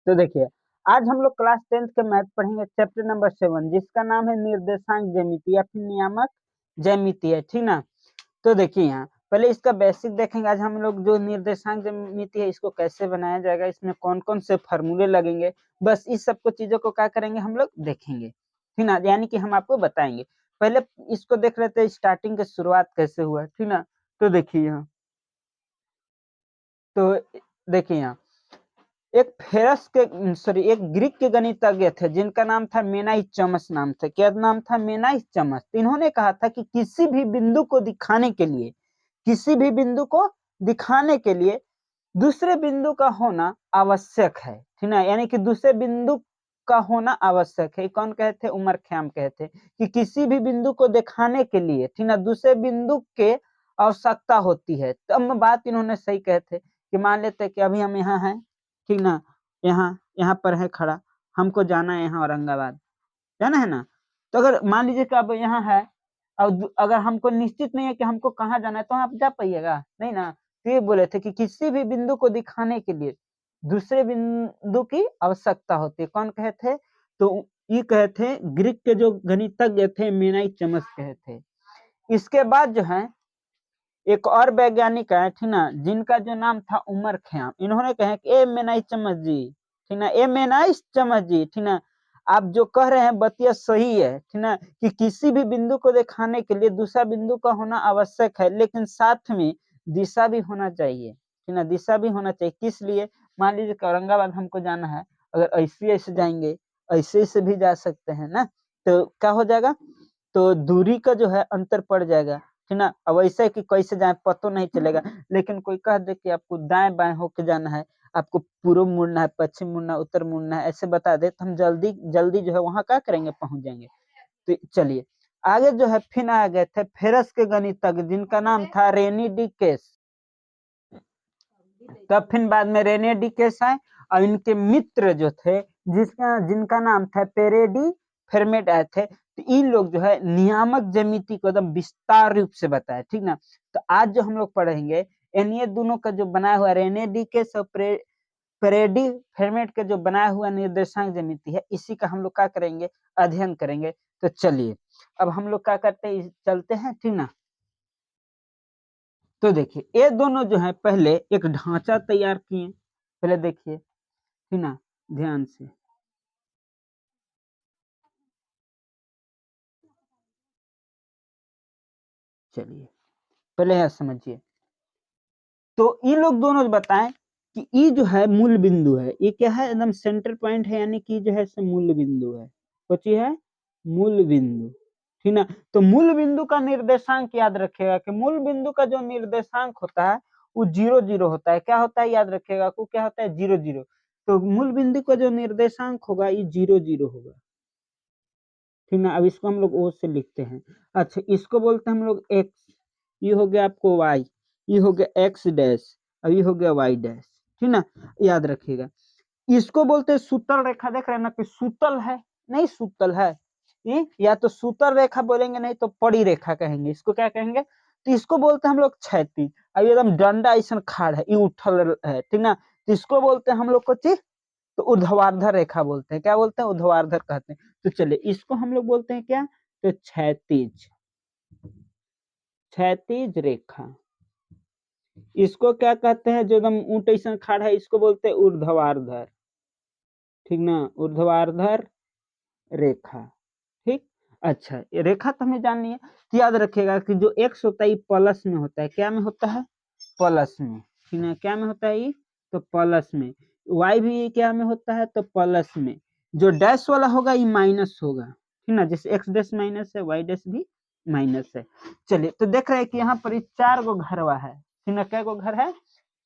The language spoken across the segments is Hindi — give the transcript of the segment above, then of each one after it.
तो देखिए आज हम लोग क्लास 10th के मैथ पढ़ेंगे चैप्टर नंबर 7 जिसका नाम है निर्देशांक ज्यामिति या फिर नियामक ज्यामिति है, ठीक ना। तो देखिए यहाँ पहले इसका बेसिक देखेंगे। आज हम लोग जो निर्देशांक ज्यामिति है इसको कैसे बनाया जाएगा, इसमें कौन कौन से फार्मूले लगेंगे, बस इस सब को चीजों को क्या करेंगे हम लोग देखेंगे, ठीक ना। यानी कि हम आपको बताएंगे। पहले इसको देख रहे थे स्टार्टिंग की शुरुआत कैसे हुआ, ठीक ना। तो देखिए यहाँ एक एक ग्रीक के गणितज्ञ थे जिनका नाम था मेनाइचमस नाम था। क्या नाम था? मेनाइचमस। इन्होंने कहा था कि किसी भी बिंदु को दिखाने के लिए दूसरे बिंदु का होना आवश्यक है, ठीक ना। यानी कि दूसरे बिंदु का होना आवश्यक है। कौन कहे थे? उमर खयाम कहे थे कि किसी भी बिंदु को दिखाने के लिए, ठीक ना, दूसरे बिंदु के आवश्यकता होती है। तब बात इन्होंने सही कहे थे कि मान लेते कि अभी हम यहाँ हैं, ठीक ना, यहाँ पर है खड़ा, हमको जाना है यहाँ औरंगाबाद, जाना है ना। तो अगर मान लीजिए कि अब यहाँ है और अगर हमको निश्चित नहीं है कि हमको कहाँ जाना है तो आप जा पाइएगा नहीं ना। तो ये बोले थे कि किसी भी बिंदु को दिखाने के लिए दूसरे बिंदु की आवश्यकता होती है। कौन कहे थे? तो ये कहे थे ग्रीक के जो गणितज्ञ थे मेनाइचमस कहे थे। इसके बाद जो है एक और वैज्ञानिक है, ठीक ना, जिनका जो नाम था उमर खयाम। इन्होंने कहा कि ए मेनाइचमस जी, ठीक ना, ए मेनाइचमस जी, ठीक ना, आप जो कह रहे हैं बतिया सही है, ठीक ना, कि किसी भी बिंदु को दिखाने के लिए दूसरा बिंदु का होना आवश्यक है, लेकिन साथ में दिशा भी होना चाहिए, ठीक ना, दिशा भी होना चाहिए। किस लिए? मान लीजिए कि औरंगाबाद हमको जाना है, अगर ऐसे जाएंगे, ऐसे से भी जा सकते हैं ना, तो क्या हो जाएगा? तो दूरी का जो है अंतर पड़ जाएगा, ठीक ना। अब ऐसे कि कैसे जाए पता नहीं चलेगा, लेकिन कोई कह दे कि आपको दाएं बाएं होके जाना है, आपको पूर्व मुड़ना है, पश्चिम मुड़ना है, उत्तर मुड़ना है, ऐसे बता दे तो हम जल्दी जल्दी जो है वहां क्या करेंगे, पहुंच जाएंगे। तो चलिए आगे जो है फिर आ गए थे फेरस के गणितज्ञ जिनका नाम था रेनी डी केस। तब फिर बाद में रेने डी केस आए और इनके मित्र जो थे जिनका नाम था पेरेडी फेरमेट आए थे। तो इन लोग जो है नियामक ज्यामिति को एकदम विस्तार रूप से बताया, ठीक ना। तो आज जो हम लोग पढ़ेंगे ये दोनों का जो बनाया हुआ रेने डी केस और पेरेडी फेरमेट का जो बनाया हुआ निर्देशांक ज्यामिति है, इसी का हम लोग क्या करेंगे, अध्ययन करेंगे। तो चलिए अब हम लोग क्या करते हैं, चलते हैं, ठीक ना। तो देखिए ये दोनों जो है पहले एक ढांचा तैयार किए, पहले देखिए, ठीक ना, ध्यान से। चलिए पहले यह समझिए। तो ये लोग दोनों बताएं कि ये जो है मूल बिंदु है, ये क्या है, एकदम सेंटर पॉइंट है, यानी कि जो है मूल बिंदु है। सोचिए है मूल बिंदु, ठीक ना। तो मूल बिंदु का निर्देशांक याद रखेगा कि मूल बिंदु का जो निर्देशांक होता है वो 0 0 होता है। क्या होता है? याद रखेगा को क्या होता है, 0 0। तो मूल बिंदु का जो निर्देशांक होगा ये 0 0 होगा, ठीक ना। अब इसको हम लोग ओ से लिखते हैं। अच्छा इसको बोलते हैं हम लोग एक्स, ये हो गया आपको वाई, ये हो गया एक्स डैश, अब ये हो गया वाई डैश, ठीक ना। याद रखिएगा इसको बोलते हैं सूतल रेखा। देख रहे हैं ना कि सूतल है, नहीं सूतल है ये, या तो सूतल रेखा बोलेंगे नहीं तो पड़ी रेखा कहेंगे। इसको क्या कहेंगे? तो इसको बोलते हैं हम लोग क्षैतिज। अब एकदम डंडा ऐसा खाड़ है, ये उठल है, ठीक ना। तो इसको बोलते हैं हम लोग को तो ऊर्ध्वाधर रेखा बोलते हैं। क्या बोलते हैं? ऊर्ध्वाधर कहते हैं। तो चलिए इसको हम लोग बोलते हैं क्या, तो क्षैतिज, क्षैतिज रेखा। इसको क्या कहते हैं? जो एकदम ऊंट ऐसा खड़ा है इसको बोलते हैं ऊर्ध्वाधर, ठीक ना, ऊर्ध्वाधर रेखा, ठीक। अच्छा ये रेखा तो हमें जाननी है। तो याद रखिएगा कि जो एक्स होता है ये प्लस में होता है। क्या में होता है? प्लस में, ठीक ना। क्या में होता है ये? तो प्लस में। वाई भी क्या में होता है? तो प्लस में। जो डैश वाला होगा ये माइनस होगा, ठीक ना। जैसे एक्स डैश माइनस है, वाई डैश भी माइनस है। चलिए तो देख रहे हैं कि यहाँ पर 4 गो घर है, ठीक ना। क्या गो घर है?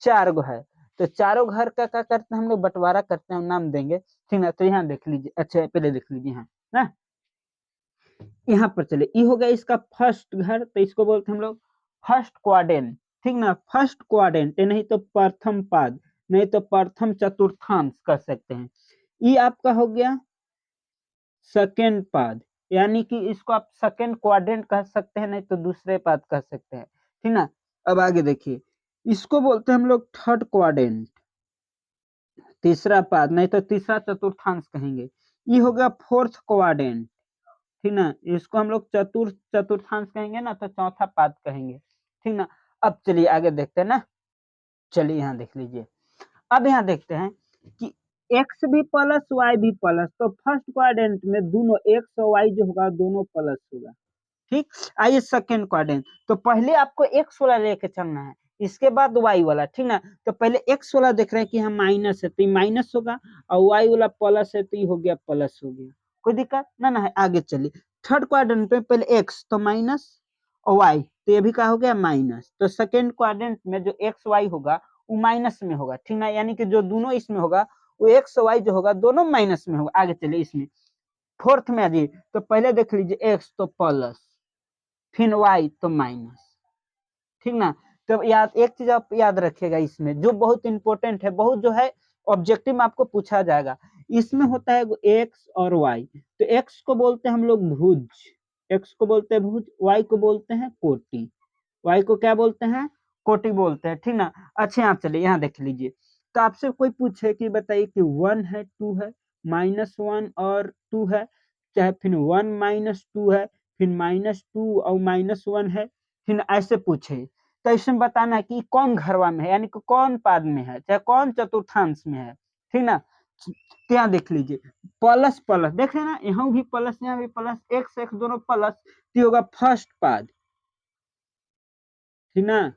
4 गो है। तो चारों घर का क्या करते हैं हम लोग, बंटवारा करते हैं, नाम देंगे, ठीक ना। तो यहाँ देख लीजिए, अच्छा पहले देख लीजिए यहाँ ना, यहाँ पर चले, ये हो गया इसका फर्स्ट घर। तो इसको बोलते हैं हम लोग फर्स्ट क्वाड्रेंट, ठीक ना। फर्स्ट क्वाड्रेंट नहीं तो प्रथम पाद, नहीं तो प्रथम चतुर्थांश कर सकते हैं। ये आपका हो गया सेकेंड पाद, यानी कि इसको आप सेकेंड क्वाड्रेंट कह सकते हैं, नहीं तो दूसरे पाद कह सकते हैं, ठीक ना। अब आगे देखिए इसको बोलते हैं हम लोग थर्ड क्वाड्रेंट, तीसरा पाद, नहीं तो तीसरा चतुर्थांश कहेंगे। ये हो गया फोर्थ क्वाड्रेंट, ठीक ना। इसको हम लोग चतुर्थांश कहेंगे ना, तो चौथा पाद कहेंगे, ठीक ना। अब चलिए आगे देखते हैं ना। चलिए यहाँ देख लीजिए। अब यहाँ देखते हैं कि एक्स भी प्लस वाई भी प्लस, तो फर्स्ट क्वाड्रेंट में दोनों एक्स और वाई जो होगा दोनों प्लस होगा, ठीक। आइए सेकंड क्वाड्रेंट, तो पहले आपको एक्स वाला लेके चलना है, इसके बाद वाई वाला, ठीक ना। तो पहले एक्स वाला देख रहे हैं कि हम माइनस है, तो ये माइनस होगा, और वाई वाला प्लस है, तो ये हो गया प्लस हो गया, कोई दिक्कत ना है। आगे चलिए थर्ड क्वाड्रेंट में पहले एक्स तो माइनस और वाई, तो ये भी क्या हो गया माइनस। तो सेकेंड क्वाड्रेंट में जो एक्स वाई होगा वो माइनस में होगा, ठीक ना। यानी कि जो दोनों इसमें होगा वो एक्स वाई जो होगा दोनों माइनस में होगा। आगे चलिए इसमें फोर्थ में आ जाइए, तो पहले देख लीजिए एक्स तो प्लस, फिर वाई तो माइनस, ठीक ना। तो याद एक चीज आप याद रखिएगा, इसमें जो बहुत इंपॉर्टेंट है, बहुत जो है ऑब्जेक्टिव में आपको पूछा जाएगा, इसमें होता है एक्स और वाई। तो एक्स को बोलते हैं हम लोग भुज, एक्स को बोलते हैं भुज, वाई को बोलते हैं कोटि, वाई को क्या बोलते हैं कोटि बोलते हैं, ठीक ना। अच्छा यहाँ चलिए यहाँ देख लीजिए, तो आपसे कोई पूछे कि बताइए कि 1 है 2 है, -1 और 2 है, चाहे फिर 1 -2 है, फिर -2 और -1 है, फिर ऐसे पूछे, तो इसमें बताना है कि कौन घरवा में है, यानी कि कौन पाद में है, चाहे कौन चतुर्थांश में है, ठीक ना। क्या देख लीजिए प्लस प्लस देख रहे ना, यहाँ भी प्लस यहाँ भी प्लस, एक्स एक्स दोनों प्लस, तो होगा फर्स्ट पाद, ठीक ना।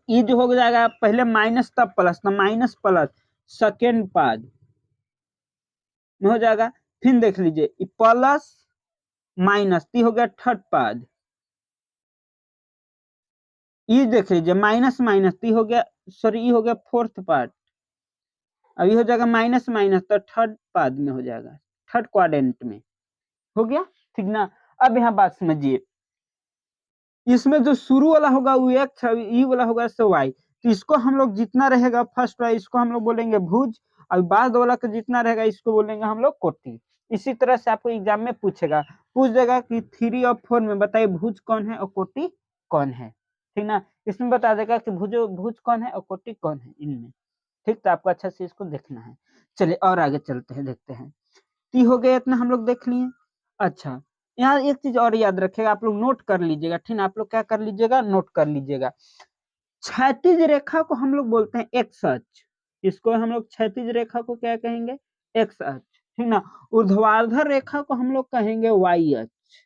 ये जो हो जाएगा पहले माइनस तब प्लस, ना माइनस प्लस सेकेंड पाद में हो जाएगा। फिर देख लीजिए प्लस माइनस, ती हो गया थर्ड पाद, ये देख लीजिए माइनस माइनस, ती हो गया सॉरी ये हो गया फोर्थ पार्ट, अब ये हो जाएगा माइनस माइनस, तो थर्ड पाद में हो जाएगा, थर्ड क्वाड्रेंट में हो गया, ठीक ना। अब यहाँ बात समझिए, इसमें जो शुरू वाला होगा वो एक्स, ई वाला होगा सो वाई, तो इसको हम लोग जितना रहेगा फर्स्ट वाला इसको हम लोग बोलेंगे भुज, और बाद वाला का जितना रहेगा इसको बोलेंगे हम लोग कोटि। इसी तरह से आपको एग्जाम में पूछेगा, पूछ देगा कि 3 और 4 में बताइए भुज कौन है और कोटि कौन है, ठीक ना। इसमें बता देगा कि भुज कौन है और कोटि कौन है इनमें, ठीक। तो आपको अच्छा से इसको देखना है। चलिए और आगे चलते हैं, देखते हैं। ती हो गया इतना हम लोग देख लिए। अच्छा यहाँ एक चीज और याद रखेगा, आप लोग नोट कर लीजिएगा, ठीक ना। आप लोग क्या कर लीजिएगा, नोट कर लीजिएगा। क्षैतिज रेखा को हम लोग बोलते हैं एक्स अक्ष, इसको हम लोग क्षैतिज रेखा को क्या कहेंगे, एक्स अक्ष, ठीक ना। ऊर्ध्वाधर रेखा को हम लोग कहेंगे वाई अक्ष,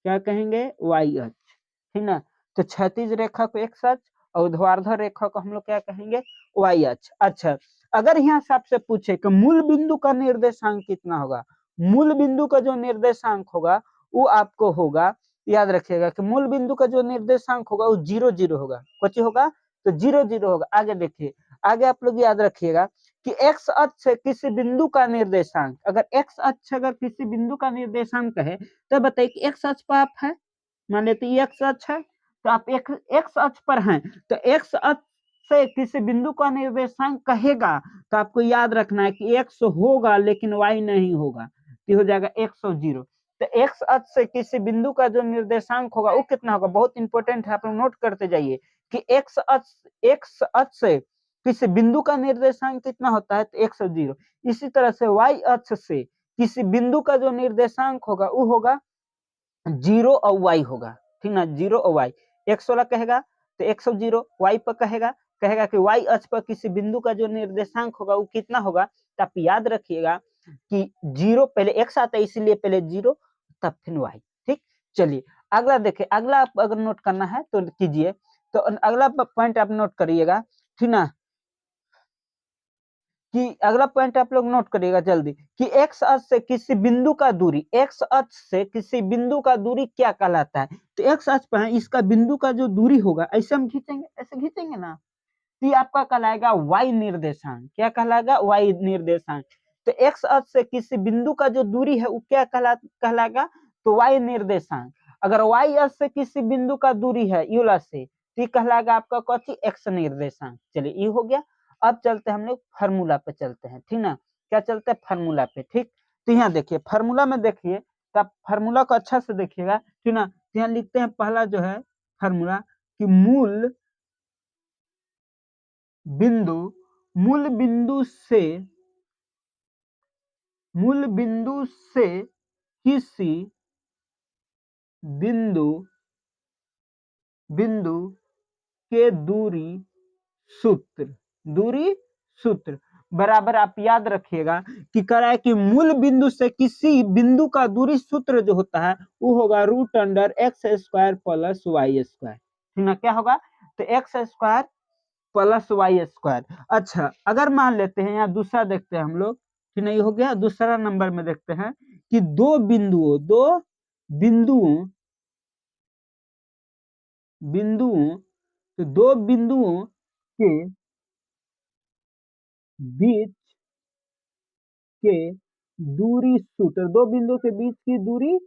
क्या कहेंगे वाई अक्ष, ठीक ना। तो क्षैतिज रेखा को एक्स अक्ष और ऊर्ध्वाधर रेखा को हम लोग क्या कहेंगे वाई अक्ष। अच्छा अगर यहाँ से आपसे पूछे कि मूल बिंदु का निर्देशांक कितना होगा, मूल बिंदु का जो निर्देशांक होगा वो आपको होगा, याद रखिएगा कि मूल बिंदु का जो निर्देशांक होगा वो 0 0 होगा, कुछ होगा तो 0 0 होगा। आगे देखिए, आगे आप लोग याद रखिएगा कि एक्स अक्ष से किसी बिंदु का निर्देशांक, अगर एक्स अक्ष अगर किसी बिंदु का निर्देशांक है तो बताइए कि एक्स अक्ष पर आप है, मान लेते ये एक्स अक्ष है, तो आप एक्स अक्ष पर हैं, तो एक्स अक्ष से किसी बिंदु का निर्देशांक कहेगा तो आपको याद रखना है कि एक्स होगा लेकिन वाई नहीं होगा, तो हो जाएगा 100। तो एक्स अक्ष से किसी बिंदु का जो निर्देशांक होगा वो कितना होगा, बहुत इंपॉर्टेंट है, आप लोग नोट करते जाइए कि एक्स अक्ष से किसी बिंदु का निर्देशांक कितना होता है तो 100। इसी तरह से वाई अक्ष से किसी बिंदु का जो निर्देशांक होगा वो होगा 0 और वाई होगा, ठीक ना। 0 और वाई, एक्स वाला कहेगा तो 100, वाई पर कहेगा कहेगा कि वाई अक्ष पर किसी बिंदु का जो निर्देशांक होगा वो कितना होगा, तो आप याद रखिएगा कि 0 पहले एक्स आता है इसीलिए पहले 0 तब फिर वाई, ठीक। चलिए अगला देखिए, अगला आप अगर नोट करना है तो कीजिए, तो अगला पॉइंट आप नोट करिएगा, ठीक ना। कि अगला पॉइंट आप लोग नोट करिएगा जल्दी कि एक्स अक्ष से किसी बिंदु का दूरी, एक्स अक्ष से किसी बिंदु का दूरी क्या कहलाता है, तो एक्स अक्ष पर है, इसका बिंदु का जो दूरी होगा ऐसे हम खींचेंगे, ऐसे खींचेंगे ना, तो ये आपका कहलाएगा वाई निर्देशांक, क्या कहलाएगा वाई निर्देशांक। तो एक्स अक्ष से किसी बिंदु का जो दूरी है वो क्या कहलाएगा, तो वाई निर्देशांक। अगर वाई अक्ष से किसी बिंदु का दूरी है यूला से, तो ये कहलाएगा आपका कौची एक्स निर्देशांक। चलिए ये हो गया। अब चलते हम लोग फार्मूला पे चलते हैं, ठीक ना। क्या चलते हैं फार्मूला पे, ठीक। तो यहाँ देखिए फार्मूला में देखिए, तो आप फार्मूला को अच्छा से देखिएगा, ठीक ना। तो यहाँ लिखते हैं पहला जो है फार्मूला कि मूल बिंदु मूल बिंदु से किसी बिंदु के दूरी सूत्र बराबर, आप याद रखिएगा कि कह रहा है कि मूल बिंदु से किसी बिंदु का दूरी सूत्र जो होता है वो होगा √x² प्लस y²। ठीक ना, क्या होगा? तो x² प्लस y²। अच्छा, अगर मान लेते हैं यहाँ दूसरा देखते हैं हम लोग, कि नहीं हो गया, दूसरा नंबर में देखते हैं कि दो बिंदुओं के बीच के दूरी सूत्र, दो बिंदु के बीच की दूरी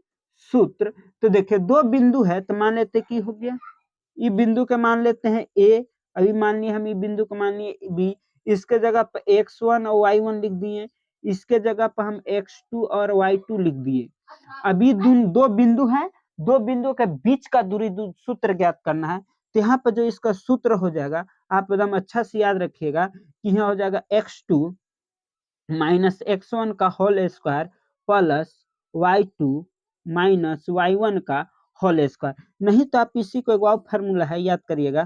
सूत्र। तो देखिए दो बिंदु है तो मान लेते कि हो गया, ये बिंदु के मान लेते हैं ए, अभी मान लिए हम ये बिंदु को मान लिए बी, इसके जगह पर x1 और y1 लिख दिए, इसके जगह पर हम x2 और y2 लिख दिए। अभी दो बिंदु हैं, दो बिंदु के बीच का दूरी सूत्र ज्ञात करना है। तो यहाँ पर जो इसका सूत्र हो जाएगा, आप एकदम अच्छा से याद रखिएगा कि यहाँ हो जाएगा x2 माइनस x1 का whole square plus y2 minus y1 का होल स्क्वायर। नहीं तो आप इसी को एक और फार्मूला है, याद करिएगा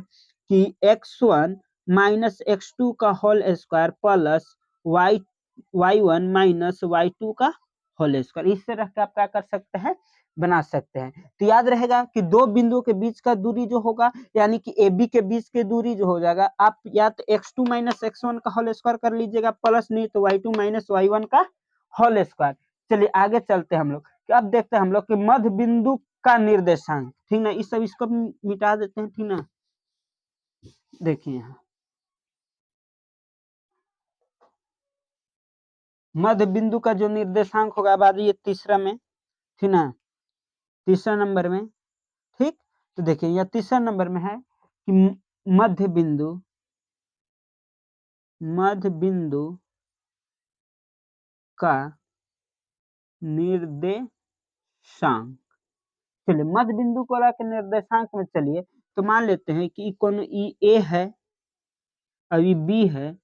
कि x1 माइनस x2 का whole square plus y1 minus y2 का होल स्क्वायर, इससे रख के आप क्या कर सकते हैं, बना सकते हैं। तो याद रहेगा कि दो बिंदुओं के बीच का दूरी जो होगा, यानी कि ए बी के बीच की दूरी जो हो जाएगा, आप या तो x2 माइनस x1 का होल स्क्वायर कर लीजिएगा, प्लस नहीं तो y2 माइनस y1 का होल स्क्वायर। चलिए आगे चलते हैं हम लोग, कि अब देखते हैं हम लोग कि मध्य बिंदु का निर्देशांक। ठीक ना, इस सब इसको मिटा देते हैं। ठीक ना, देखिए यहाँ मध्य बिंदु का जो निर्देशांक होगा, अब आ जाइए तीसरा में। ठीक ना, तीसरा नंबर में, ठीक, तो देखिए यह तीसरा नंबर में है कि मध्य बिंदु का निर्देशांक। चलिए मध्य बिंदु को के निर्देशांक में चलिए, तो मान लेते हैं कि कौन ई ए है, अभी बी है,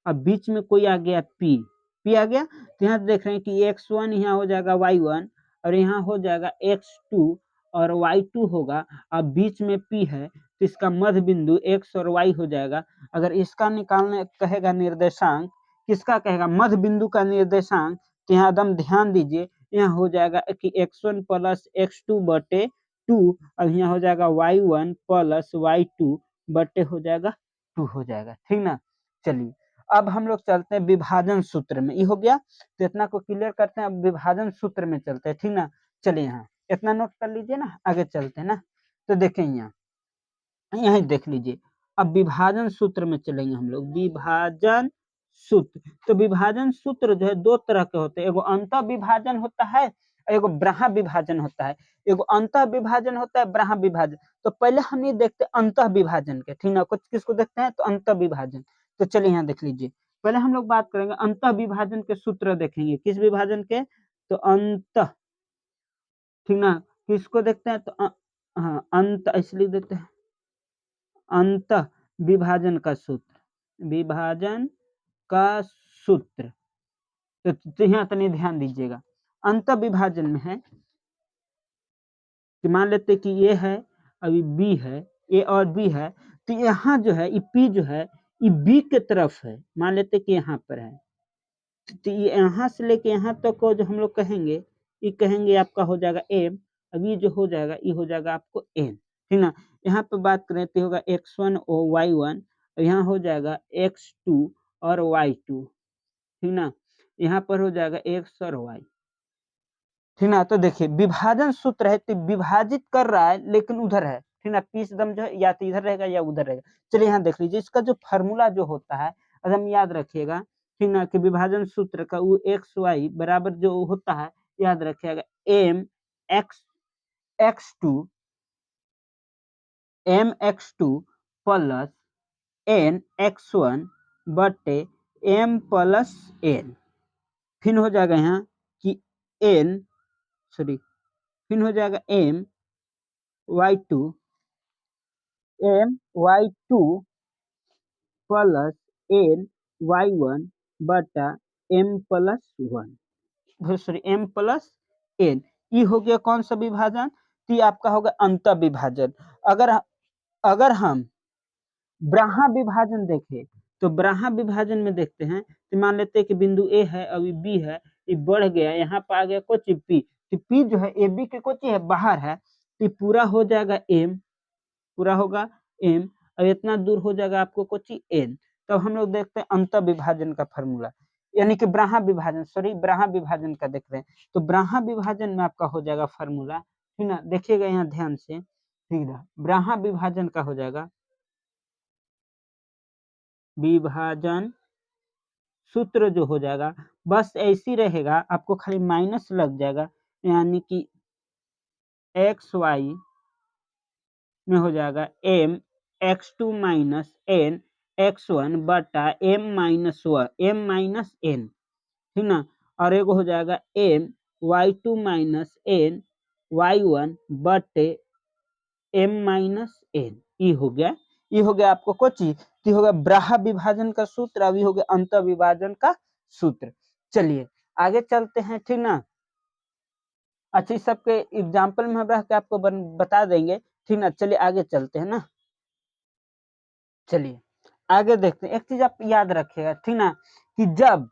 अब बीच में कोई आ गया पी आ गया। तो यहाँ देख रहे हैं कि x1 यहाँ हो जाएगा y1 और यहाँ हो जाएगा x2 और y2 होगा। अब बीच में p है तो इसका मध्य बिंदु x और y हो जाएगा। अगर इसका निकालने कहेगा निर्देशांक, किसका कहेगा, मध्य बिंदु का निर्देशांक, तो यहाँ एकदम ध्यान दीजिए, यहाँ हो जाएगा कि x1 प्लस x2 बटे 2 और यहाँ हो जाएगा y1 प्लस y2 बटे हो जाएगा 2 हो जाएगा। ठीक ना, चलिए अब हम लोग चलते हैं विभाजन सूत्र में। ये हो गया, तो इतना को क्लियर करते हैं, अब विभाजन सूत्र में चलते हैं। ठीक ना, चलिए यहाँ इतना नोट कर लीजिए ना, आगे चलते हैं ना। तो देखें यहाँ यही देख लीजिए, अब विभाजन सूत्र में चलेंगे हम लोग, विभाजन सूत्र। तो विभाजन सूत्र जो है दो तरह के होते हैं, एगो अंतः विभाजन होता है, एगो ब्रहा विभाजन होता है। एगो अंतः विभाजन होता है, ब्रहा विभाजन। तो पहले हम ये देखते हैं अंतः विभाजन के। ठीक ना, कुछ किसको देखते हैं, तो अंतः विभाजन। तो चलिए यहाँ देख लीजिए, पहले हम लोग बात करेंगे अंतः विभाजन के सूत्र देखेंगे, किस विभाजन के, तो अंतः। ठीक ना, किसको देखते हैं, तो हाँ अंत इसलिए देते हैं, अंतः विभाजन का सूत्र, विभाजन का सूत्र। तो यहाँ तनी ध्यान दीजिएगा, अंतः विभाजन में है कि मान लेते कि ये है, अभी बी है, ए और बी है, तो यहाँ जो है ये पी जो है ये बी के तरफ है, मान लेते कि यहाँ पर है, तो ये यहाँ से लेके यहाँ तक को जो हम लोग कहेंगे, ये कहेंगे आपका हो जाएगा एम, अब ये जो हो जाएगा ये हो जाएगा आपको एन। ठीक ना, यहाँ पे बात करें तो होगा x1 और y1 और यहाँ हो जाएगा x2 और y2। ठीक ना, यहाँ पर हो जाएगा x और y। ठीक ना, तो देखिए विभाजन सूत्र है तो विभाजित कर रहा है लेकिन उधर है। ठीक ना, पीस दम जो है या तो इधर रहेगा या उधर रहेगा। चलिए यहाँ देख लीजिए, इसका जो फार्मूला जो होता है एकदम याद रखिएगा। ठीक ना, कि विभाजन सूत्र का वो एक्स वाई बराबर जो होता है, याद रखिएगा, M X two plus N x1 बटे एम प्लस एन। फिर हो जाएगा यहाँ कि एन सॉरी फिर हो जाएगा M y2 plus N y1 बटा m+1, सॉरी m+n। ये हो गया कौन सा विभाजन? तो ये आपका होगा अंत विभाजन। अगर अगर हम ब्राहा विभाजन देखें तो ब्राहा विभाजन में देखते हैं तो मान लेते हैं कि बिंदु ए है, अभी बी है, ये बढ़ गया, यहाँ पर आ गया कोची पी, तो पी जो है ए बी के कोची है बाहर है, तो पूरा हो जाएगा एम, पूरा होगा एम, और इतना दूर हो जाएगा आपको कोची एन। तो हम लोग देखते हैं अंत विभाजन का फॉर्मूला, यानी कि ब्राहा विभाजन, सॉरी ब्राहा विभाजन का देख रहे हैं, तो ब्राहा विभाजन में आपका हो जाएगा फॉर्मूला, ठीक ना, देखिएगा यहाँ ध्यान से, ठीक है, ब्राहा विभाजन का हो जाएगा विभाजन सूत्र जो हो जाएगा बस ऐसी रहेगा, आपको खाली माइनस लग जाएगा, यानी कि एक्स वाई में हो जाएगा M x2 minus N x1 बटा m-1 ठीक ना, और एक हो जाएगा M y2 minus N y1 बटे m-n। ये हो गया आपको कोची, तो हो गया ब्राहा विभाजन का सूत्र, अभी हो गया अंत विभाजन का सूत्र। चलिए आगे चलते हैं, ठीक ना। अच्छा, इस सबके एग्जाम्पल में हम रह के आपको बता देंगे, ठीक ना। चलिए आगे चलते हैं ना, चलिए आगे देखते हैं। एक चीज आप याद रखिएगा, ठीक ना, कि जब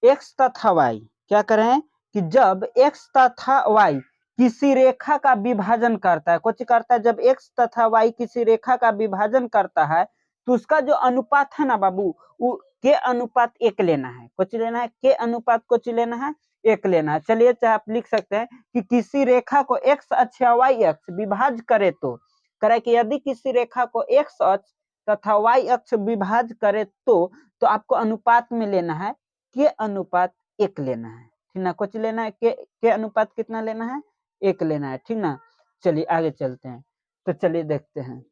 x तथा y क्या करें, कि जब x तथा y किसी रेखा का विभाजन करता है, कुछ करता है, जब x तथा y किसी रेखा का विभाजन करता है तो उसका जो अनुपात है ना बाबू, वो के अनुपात 1 लेना है, कुछ लेना है, के अनुपात कुछ लेना है, 1 लेना है। चलिए चाहे आप लिख सकते हैं कि किसी रेखा को x अक्ष या y अक्ष विभाज करे तो, करे कि यदि किसी रेखा को x अक्ष तथा y अक्ष विभाज करे तो आपको अनुपात में लेना है, के अनुपात 1 लेना है, ठीक ना, कुछ लेना है, के अनुपात कितना लेना है, 1 लेना है, ठीक ना। चलिए आगे चलते हैं, तो चलिए देखते हैं,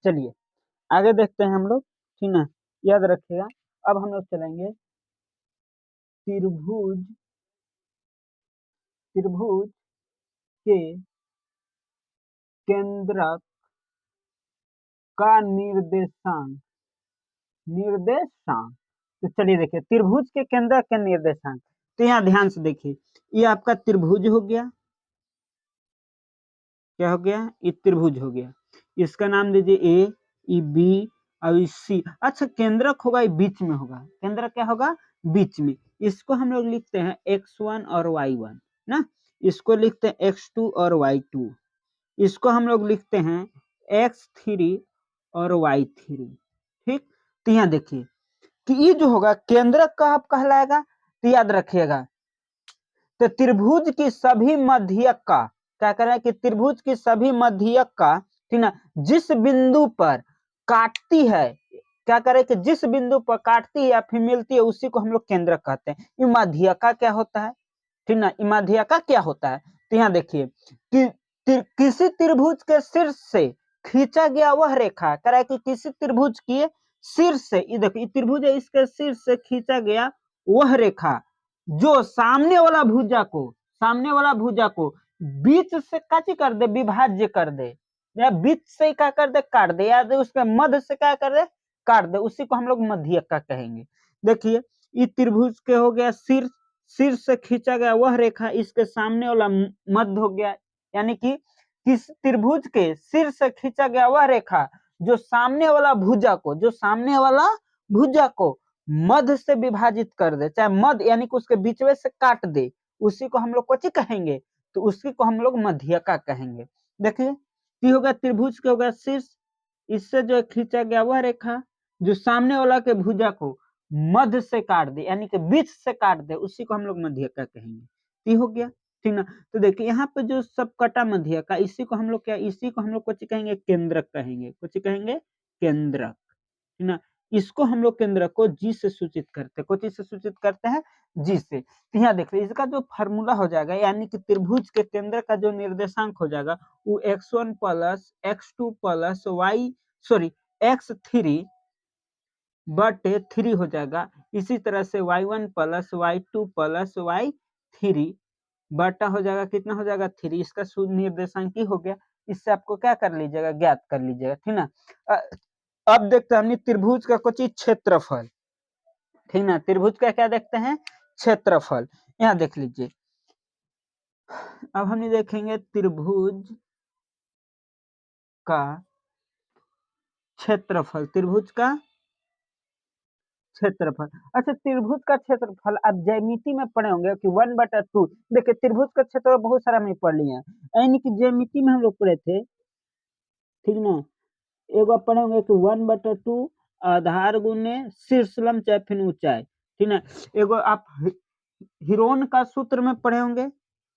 चलिए आगे देखते हैं हम लोग, ठीक ना, याद रखिएगा। अब हम लोग चलेंगे त्रिभुज, त्रिभुज के केंद्रक का निर्देशांक, निर्देशांक। तो चलिए देखिए त्रिभुज के केंद्रक के निर्देशांक, तो यहाँ ध्यान से देखिए, ये आपका त्रिभुज हो गया, क्या हो गया, ये त्रिभुज हो गया, इसका नाम दीजिए ए, ई बी और सी। अच्छा केंद्रक होगा, ये बीच में होगा, केंद्रक क्या होगा, बीच में, इसको हम लोग लिखते हैं x1 और y1 ना, इसको लिखते हैं x2 और y2, इसको हम लोग लिखते हैं x3 और y3, ठीक। तो यहाँ देखिए कि ये जो होगा केंद्रक का आप कहलाएगा, तो याद रखिएगा, तो त्रिभुज की सभी मध्यक का क्या करें, कि त्रिभुज की सभी मध्यक का, ठीक ना, जिस बिंदु पर काटती है, क्या करें कि जिस बिंदु पर काटती है या फिर मिलती है उसी को हम लोग केंद्रक कहते हैं। ये मध्यका क्या होता है, ठीक ना, ये मध्यका क्या होता है, तो यहाँ देखिए कि किसी त्रिभुज के शीर्ष से खींचा गया वह रेखा, कह रहा है कि किसी त्रिभुज की शीर्ष से, ये देखिए त्रिभुज है, इसके शीर्ष से खींचा गया वह रेखा जो सामने वाला भुजा को, सामने वाला भुजा को बीच से काची कर दे, विभाज्य कर दे, या बीच से क्या कर दे, काट दे, या उसके मध्य से क्या कर दे, काट दे, उसी को हम लोग मध्यका कहेंगे। देखिए ये त्रिभुज के हो गया शीर्ष, शीर्ष से खींचा गया वह रेखा, इसके सामने वाला मध्य हो गया, यानी कि किस त्रिभुज के शीर्ष से खींचा गया वह रेखा जो सामने वाला भुजा को, जो सामने वाला भुजा को मध्य से विभाजित कर दे, चाहे मध्य यानी कि उसके बीच में से काट दे, उसी को हम लोग कुछ कहेंगे, तो उसी को हम लोग मध्यका कहेंगे। देखिए ये होगा त्रिभुज के होगा शीर्ष, इससे जो खींचा गया वह रेखा जो सामने वाला के भुजा को मध्य से काट दे, यानी कि बीच से काट दे, उसी को हम लोग मध्यका कहेंगे। ये हो गया, ठीक ना। तो देखिए यहाँ पे जो सब कटा मध्यका, इसी को हम लोग क्या, इसी को हम लोग कुछ कहेंगे केंद्रक कहेंगे, कुछ कहेंगे केंद्रक, ठीक ना। इसको हम लोग केंद्रक को जी से सूचित करते हैं, कुछ से सूचित करते हैं, जी से। तो यहाँ देख रहे इसका जो फार्मूला हो जाएगा, यानी कि त्रिभुज के केंद्र का जो निर्देशांक हो जाएगा वो x1 plus x2 plus y, sorry x3 बटे 3 हो जाएगा, इसी तरह से y1 plus y2 plus y3 बटा हो जाएगा, कितना हो जाएगा 3, इसका शुद्ध निर्देशांक ही हो गया। इससे आपको क्या कर लीजिएगा, ज्ञात कर लीजिएगा, ठीक ना। अब देखते हैं हमने त्रिभुज का कुछ क्षेत्रफल, ठीक ना। त्रिभुज का क्या देखते हैं, क्षेत्रफल। यहाँ देख लीजिए, अब हम देखेंगे त्रिभुज का क्षेत्रफल, त्रिभुज का क्षेत्रफल। अच्छा, त्रिभुज का क्षेत्रफल आप ज्यामिति में पढ़े होंगे कि 1/2। देखिए त्रिभुज का क्षेत्रफल बहुत सारा हमने पढ़ लिया है, यानी कि ज्यामिति में हम लोग पढ़े थे, ठीक ना। एगो आप पढ़े होंगे कि 1/2 आधार गुने शीर्ष लंब चाहे फिर ऊंचाई, ठीक ना। एगो आप हिरोन का सूत्र में पढ़े होंगे,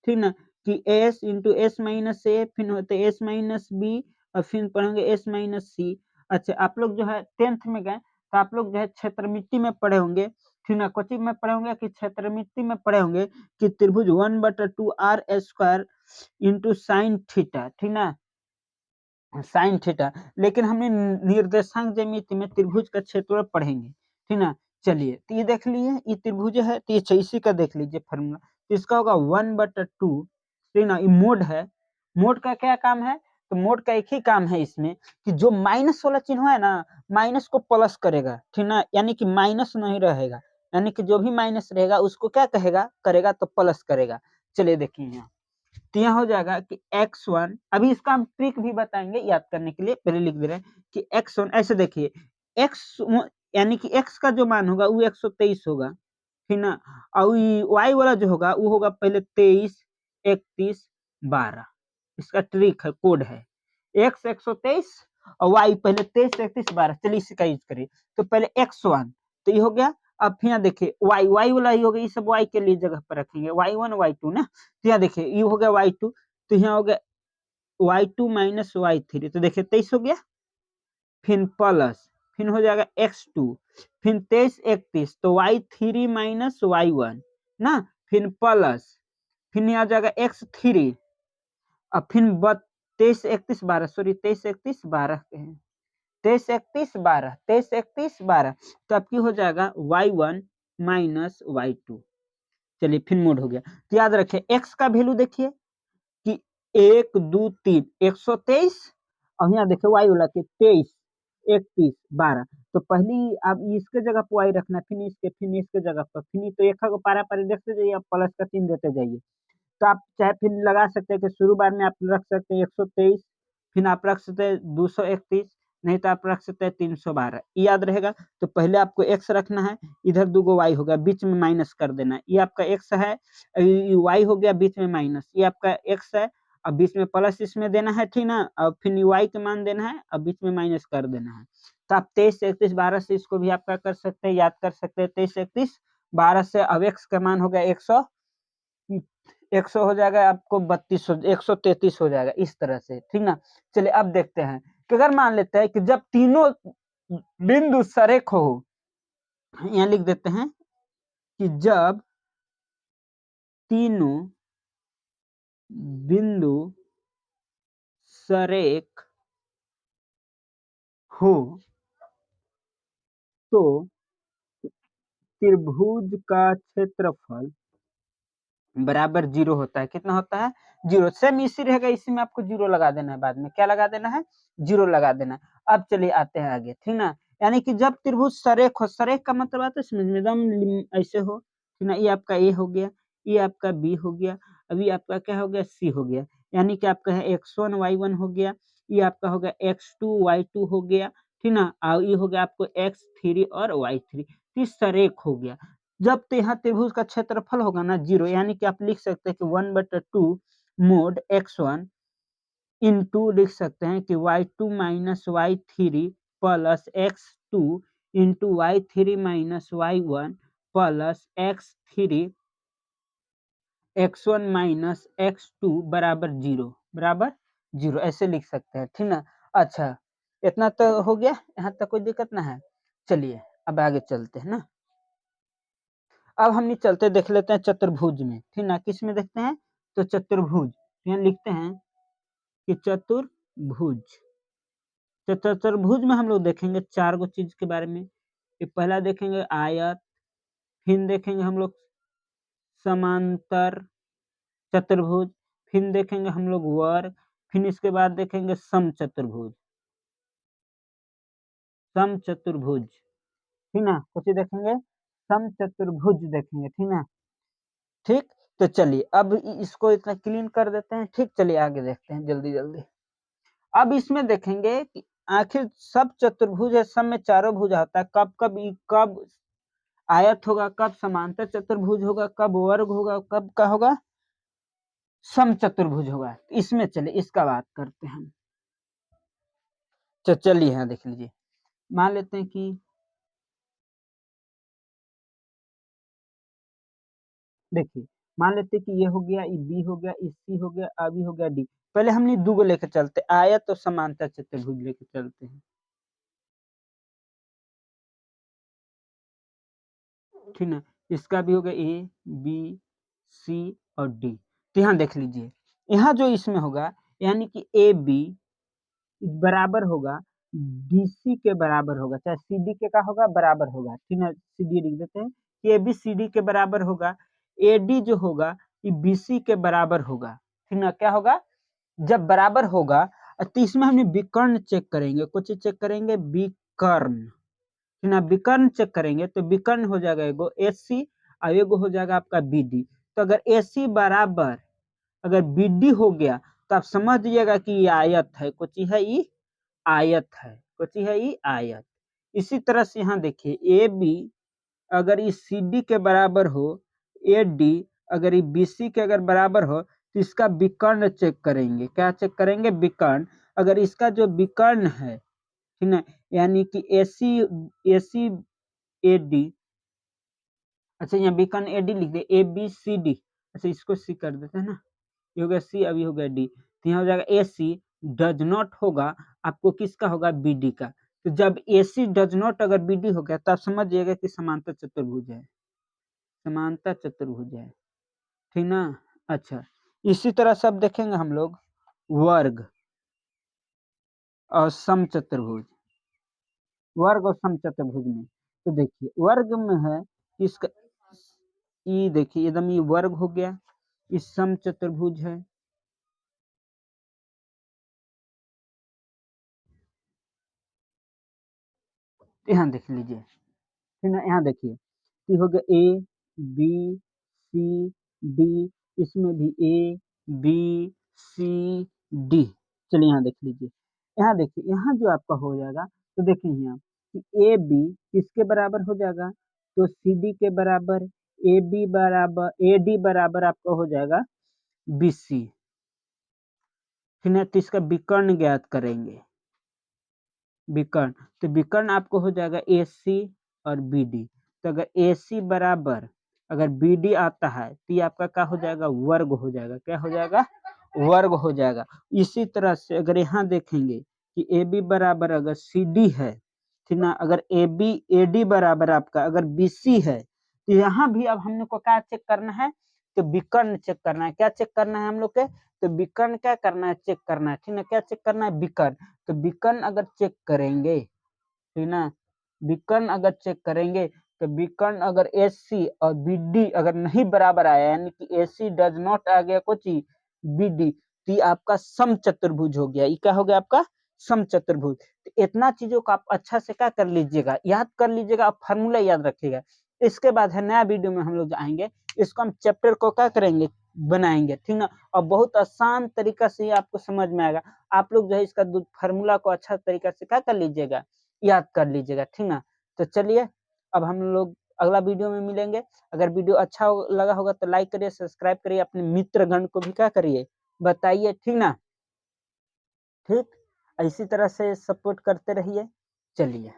ठीक ना, कि s इंटू एस माइनस ए, फिर होते एस माइनस बी, और फिर पढ़ेंगे एस माइनस सी। अच्छा, आप लोग जो है 10th में गए तो आप लोग जो है क्षेत्रमिति में पढ़े होंगे, ठीक ना। कोचिंग में पढ़े होंगे कि क्षेत्रमिति में पढ़े होंगे कि त्रिभुज 1/2 R square into sine theta, ठीक ना, साइन थीटा। लेकिन हमने निर्देशांक ज्यामिति में त्रिभुज का क्षेत्रफल पढ़ेंगे, ठीक ना। चलिए, तो ये देख लिए, ये त्रिभुज है, तो ये इसी का देख लीजिए फॉर्मूला, तो इसका होगा 1/2, ठीक ना। ये मोड है, मोड का क्या काम है, तो मोड का एक ही काम है इसमें कि जो माइनस वाला चिन्ह है ना, माइनस को प्लस करेगा, ठीक ना, यानी कि माइनस नहीं रहेगा, यानी कि जो भी माइनस रहेगा उसको क्या कहेगा, करेगा तो प्लस करेगा। चलिए देखिए यहाँ, तो यहाँ हो जाएगा कि x1, अभी इसका हम ट्रिक भी बताएंगे याद करने के लिए, पहले लिख दे रहे हैं कि x1 ऐसे देखिए, x यानी कि x का जो मान होगा वो 123 होगा, ठीक ना। और y वाला जो होगा वो होगा पहले 23, 31, 12। इसका ट्रिक है, कोड है, x 123 और y पहले 23, 31, 12। चलिए इसका यूज करिए, तो पहले x1, तो ये हो गया। अब यहाँ देखिए y वाला ही हो गया, ये सब y के लिए जगह पर रखेंगे, y1 y2 ना। तो यहाँ देखिए ये हो गया y2, तो यहाँ हो गया y2 माइनस y3, तो देखिए 23 हो गया, फिर प्लस, फिर हो जाएगा x2, फिर 23, 31, तो y3 माइनस y1 ना, फिर प्लस, फिर आ जाएगा x3, अब फिर 23, 31, 12, सॉरी 23, 31, 12 हैं, 23, 31, 12, 23, 31, 12, तो आपकी हो जाएगा y1 माइनस y2। चलिए फिर मोड हो गया, तो याद रखिए x का वैल्यू देखिए कि 1, 2, 3, 123, और यहाँ देखिए y वाला के 23, 31, 12, तो पहली आप इसके जगह पर y रखना, फिर इसके जगह पर, फिर तो एक को पारा पारी देखते जाइए, आप प्लस का चिन्ह देते जाइए। तो आप चाहे फिर लगा सकते हैं कि शुरू बार में आप रख सकते हैं 123, फिर आप रख सकते हैं 231, नहीं तो आप रख सकते हैं 312, याद रहेगा। तो पहले आपको x रखना है, इधर दूगो y हो गया, बीच में माइनस कर देना, ये आपका x है, y हो गया बीच में माइनस, ये आपका x है, अब बीच में प्लस इसमें देना है, ठीक ना, अब फिर y का मान देना है, अब बीच में माइनस कर देना है। तो आप 23, 31, 12 से इसको भी आपका कर सकते हैं, याद कर सकते हैं, 23, 31, 12 से अब x का मान हो गया 100, 100 हो जाएगा आपको 32, 133 हो जाएगा, इस तरह से, ठीक ना। चलिए अब देखते हैं कि अगर मान लेते हैं कि जब तीनों बिंदु सरेख हो, यहाँ लिख देते हैं कि जब तीनों बिंदु सरेख हो तो त्रिभुज का क्षेत्रफल बराबर 0 होता है। कितना होता है? 0। सेम इसी रहेगा, इसी में आपको 0 लगा देना है, बाद में क्या लगा देना है? 0 लगा देना। अब चलिए आते हैं आगे, ठीक ना। यानी कि जब त्रिभुज सरेख हो, सरेख का मतलब आता है समझ में, एकदम ऐसे हो, ठीक ना। ये आपका ए हो गया, ये आपका बी हो गया, अभी आपका क्या हो गया? सी हो गया। यानी कि आपका है x1 y1 हो गया, ये आपका हो गया x2 y2 हो गया, ठीक ना। और ये हो गया आपको x3 और y3, तो सरेख हो गया। जब तो यहाँ त्रिभुज का क्षेत्रफल होगा ना 0, यानी कि आप लिख सकते हैं कि 1/2 मोड x1 इंटू लिख सकते हैं कि y2 minus y3 plus x2 into y3 minus y1 plus x1 minus x2 बराबर 0, ऐसे लिख सकते हैं, ठीक ना। अच्छा, इतना तो हो गया, यहाँ तक कोई दिक्कत ना है। चलिए अब आगे चलते हैं ना। अब हम चलते देख लेते हैं चतुर्भुज में, ठीक ना। किस में देखते हैं? तो चतुर्भुज, यहाँ लिखते हैं कि चतुर्भुज, तो चतुर्भुज में हम लोग देखेंगे 4 गो चीज के बारे में, कि पहला देखेंगे आयत, फिर देखेंगे हम लोग समांतर चतुर्भुज, फिर देखेंगे हम लोग वर्ग, फिर इसके बाद देखेंगे समचतुर्भुज। समचतुर्भुज, ठीक ना, कुछ देखेंगे समचतुर्भुज देखेंगे, ठीक ना, ठीक। तो चलिए अब इसको इतना क्लीन कर देते हैं, ठीक। चलिए आगे देखते हैं जल्दी जल्दी। अब इसमें देखेंगे कि आखिर सब चतुर्भुज है, सब में चारों भुजा होता है, कब कब कब आयत होगा, कब समांतर चतुर्भुज होगा, कब वर्ग होगा, कब का होगा समचतुर्भुज होगा। इसमें चलिए इसका बात करते हैं हम। तो चलिए यहाँ देख लीजिए, मान लेते हैं कि देखिए, मान लेते हैं कि ये हो गया, ये बी हो गया, ये सी हो गया, अब ये हो गया डी। पहले हमने दो को लेकर चलते, आयत और समांतर चतुर्भुज लेकर चलते हैं, ठीक ना। इसका भी हो गया ए बी सी और डी। तो यहाँ देख लीजिए, यहाँ जो इसमें होगा यानी कि ए बी बराबर होगा बीसी के बराबर होगा, चाहे सीडी के का होगा बराबर होगा, ठीक है। सीडी लिख देते हैं कि ए बी सी डी के बराबर होगा, ए डी जो होगा ये बीसी के बराबर होगा, ठीक ना। क्या होगा जब बराबर होगा, तो इसमें हमने विकर्ण चेक करेंगे, कुछ चेक करेंगे विकर्ण, ठीक ना। विकर्ण चेक करेंगे तो विकर्ण हो जाएगा एगो एस सी और एगो हो जाएगा आपका बी डी। तो अगर ए सी बराबर अगर बी डी हो गया तो आप समझ लीजिएगा कि ये आयत है, कुछ है ये आयत है, कुछ है ये आयत। इसी तरह से यहाँ देखिए ए बी अगर ये सी डी के बराबर हो, ए डी अगर ये बी सी के अगर बराबर हो, तो इसका विकर्ण चेक करेंगे। क्या चेक करेंगे विकर्ण। अगर इसका जो विकर्ण है, ठीक है, यानी कि ए सी ए डी, अच्छा यहाँ विकर्ण ए डी लिख दे, ए बी सी डी, अच्छा इसको सी कर देते हैं ना, ये हो गया सी, अभी हो गया डी। तो यहाँ हो जाएगा ए सी डज नॉट होगा आपको किसका होगा बी डी का। तो जब ए सी डज नॉट अगर बी डी हो गया तो आप समझ जाइएगा कि समांतर चतुर्भुज है, समांतर चतुर्भुज है, ठीक ना। अच्छा इसी तरह सब देखेंगे हम लोग वर्ग और समचतुर्भुज, वर्ग और समचतुर्भुज में। तो देखिए वर्ग में है इसका ई, देखिए एकदम ये वर्ग हो गया, इस समचतुर्भुज है, यहाँ देख लीजिए, ठीक है। यहाँ देखिए ये हो गया ए बी सी डी, इसमें भी ए बी सी डी। चलिए यहाँ देख लीजिए, यहाँ देखिए यहाँ जो आपका हो जाएगा, तो देखिए यहाँ कि ए बी किसके बराबर हो जाएगा, तो सी डी के बराबर, ए बी बराबर ए डी बराबर आपका हो जाएगा बी सी, ठीक है। तो इसका विकर्ण ज्ञात करेंगे, विकर्ण, तो विकर्ण आपको हो जाएगा ए सी और बी डी। तो अगर ए सी बराबर अगर बी डी आता है तो ये आपका क्या हो जाएगा वर्ग हो जाएगा, क्या हो जाएगा वर्ग हो जाएगा। इसी तरह से अगर यहाँ देखेंगे कि ए बी बराबर अगर सी डी है, ठीक ना, अगर ए बी ए डी बराबर आपका अगर बी सी है, तो यहाँ भी अब हम लोग को क्या चेक करना है, तो विकर्ण चेक करना है। क्या चेक करना है हम लोग के, तो विकर्ण क्या करना है चेक करना है, ठीक ना। क्या चेक करना है विकर्ण। तो विकर्ण अगर चेक करेंगे, ठीक ना, विकर्ण अगर चेक करेंगे तो विकर्ण अगर एस सी और बी डी अगर नहीं बराबर आया, यानी कि ए सी डज नॉट आ गया कुछ बी डी, तो आपका समचतुर्भुज हो गया। ये क्या हो गया आपका समचतुर्भुज। तो इतना चीजों को आप अच्छा से क्या कर लीजिएगा, याद कर लीजिएगा, आप फार्मूला याद रखिएगा। इसके बाद है नया वीडियो में हम लोग आएंगे, इसको हम चैप्टर को क्या करेंगे बनाएंगे, ठीक ना। और बहुत आसान तरीका से आपको समझ में आएगा। आप लोग जो है इसका फार्मूला को अच्छा तरीका से क्या कर लीजिएगा, याद कर लीजिएगा, ठीक ना। तो चलिए अब हम लोग अगला वीडियो में मिलेंगे। अगर वीडियो अच्छा लगा होगा तो लाइक करिए, सब्सक्राइब करिए, अपने मित्रगण को भी क्या करिए बताइए, ठीक ना। ठीक इसी तरह से सपोर्ट करते रहिए। चलिए।